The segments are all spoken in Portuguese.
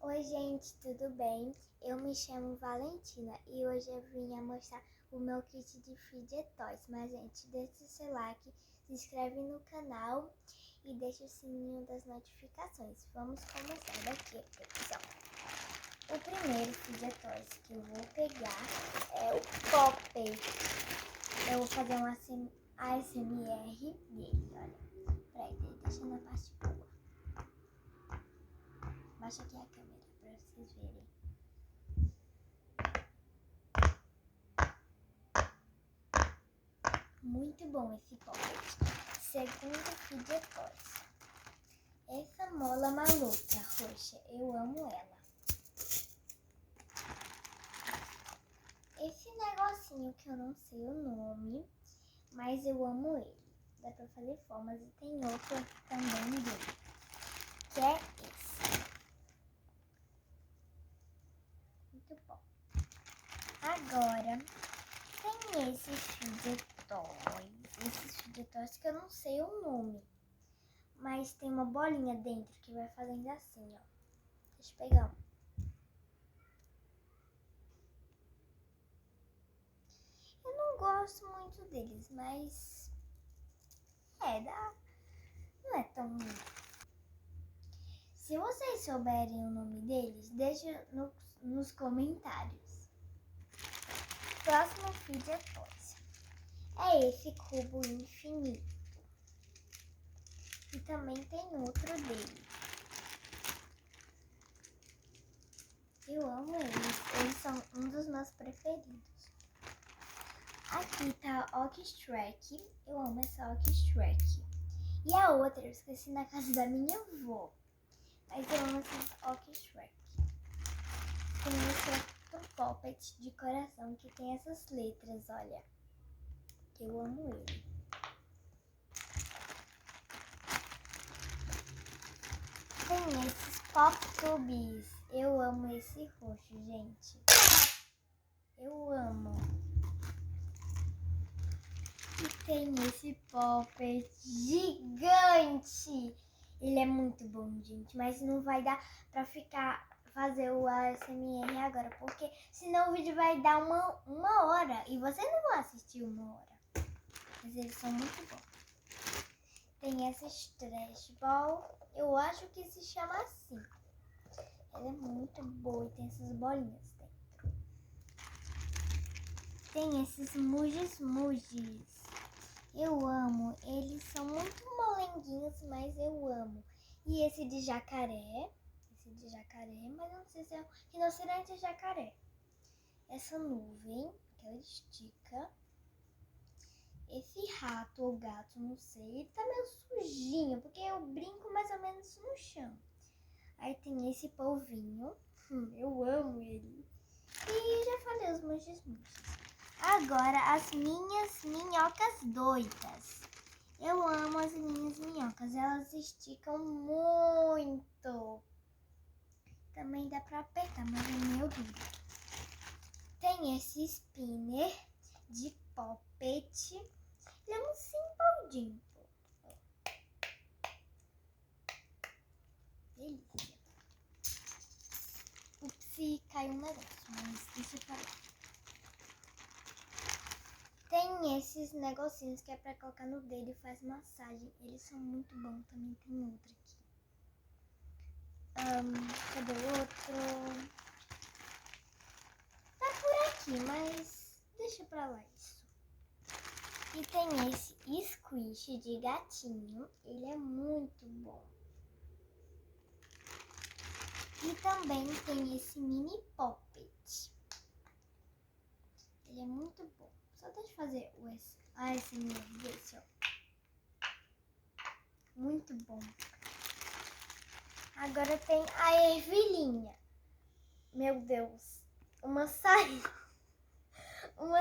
Oi gente, tudo bem? Eu me chamo Valentina e hoje eu vim mostrar o meu kit de Fidget Toys. Mas gente, deixa o seu like, se inscreve no canal e deixa o sininho das notificações. Vamos começar daqui, pessoal. O primeiro Fidget Toys que eu vou pegar é o Poppet. Eu vou fazer um ASMR dele, olha. Peraí, deixa na parte boa. Baixa aqui a câmera pra vocês verem. Muito bom esse Poppet. Segundo Fidget Toys. Essa mola maluca roxa, eu amo ela. Esse negocinho que eu não sei o nome, mas eu amo ele. Dá pra fazer formas e tem outro também dele, que é esse. Muito bom. Agora, tem esses Fidget Toys. Esses Fidget Toys que eu não sei o nome. Mas tem uma bolinha dentro que vai fazendo assim, ó. Deixa eu pegar um. Eu não gosto muito deles, mas não é tão ruim. Se vocês souberem o nome deles, deixa nos comentários. Próximo Fidget Toys é esse cubo infinito. E também tem outro dele. Eu amo eles são um dos meus preferidos. Aqui tá Ox-Track, eu amo essa Ox-Track. E a outra eu esqueci na casa da minha avó, mas eu amo essa Ox-Track. Tem esse outro Poppet de coração que tem essas letras, olha. Eu amo ele. Tem esses Pop Tubes. Eu amo esse roxo, gente. Eu amo. E tem esse Poppet gigante. Ele é muito bom, gente. Mas não vai dar pra fazer o ASMR agora. Porque senão o vídeo vai dar uma hora. E vocês não vão assistir uma hora. Mas eles são muito bons. Tem essa Trash Ball. Eu acho que se chama assim. Ela é muito boa e tem essas bolinhas dentro. Tem esses Mugis. Eu amo. Eles são muito molenguinhos, mas eu amo. E esse de jacaré. Mas eu não sei se é um rinoceronte jacaré. Essa nuvem, que ela estica. Esse rato ou gato, não sei. Ele tá meio sujinho, porque eu brinco mais ou menos no chão. Aí tem esse polvinho. Eu amo ele. E já falei os Mugis. Agora as minhas minhocas doidas. Eu amo as minhas minhocas. Elas esticam muito. Também dá pra apertar, mas é meio duro. Tem esse spinner de Poppet. Ele é um Simple Dimple. Delícia. Upsi, caiu um negócio, mas deixa pra lá. Tem esses negocinhos que é pra colocar no dedo e faz massagem. Eles são muito bons. Também tem outro aqui. Cadê o outro? Tá por aqui, mas deixa pra lá isso. E tem esse squish de gatinho. Ele é muito bom. E também tem esse mini Poppet. Ele é muito bom. Só deixa eu fazer esse desse, ó. Muito bom. Agora tem a ervilhinha. Meu Deus. Uma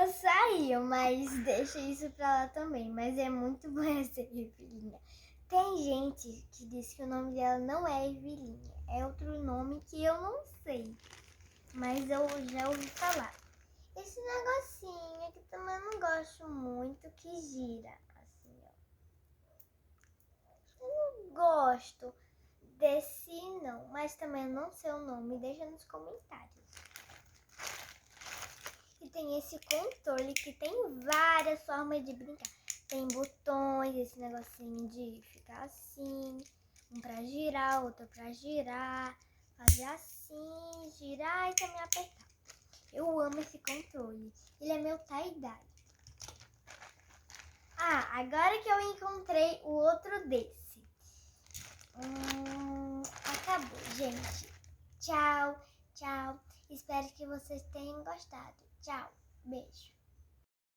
saiu, mas deixa isso pra lá também. Mas é muito boa essa ervilhinha. Tem gente que diz que o nome dela não é ervilhinha. É outro nome que eu não sei. Mas eu já ouvi falar. Esse negocinho que também não gosto muito, que gira assim, ó. Eu não gosto Desse não, mas também eu não sei o nome, deixa nos comentários. E tem esse controle que tem várias formas de brincar. Tem botões, esse negocinho de ficar assim, um pra girar, outro pra girar, fazer assim, girar e também apertar. Eu amo esse controle, ele é meu tie-dye. Ah, agora que eu encontrei o outro desse. Acabou, gente. Tchau, tchau. Espero que vocês tenham gostado. Tchau, beijo.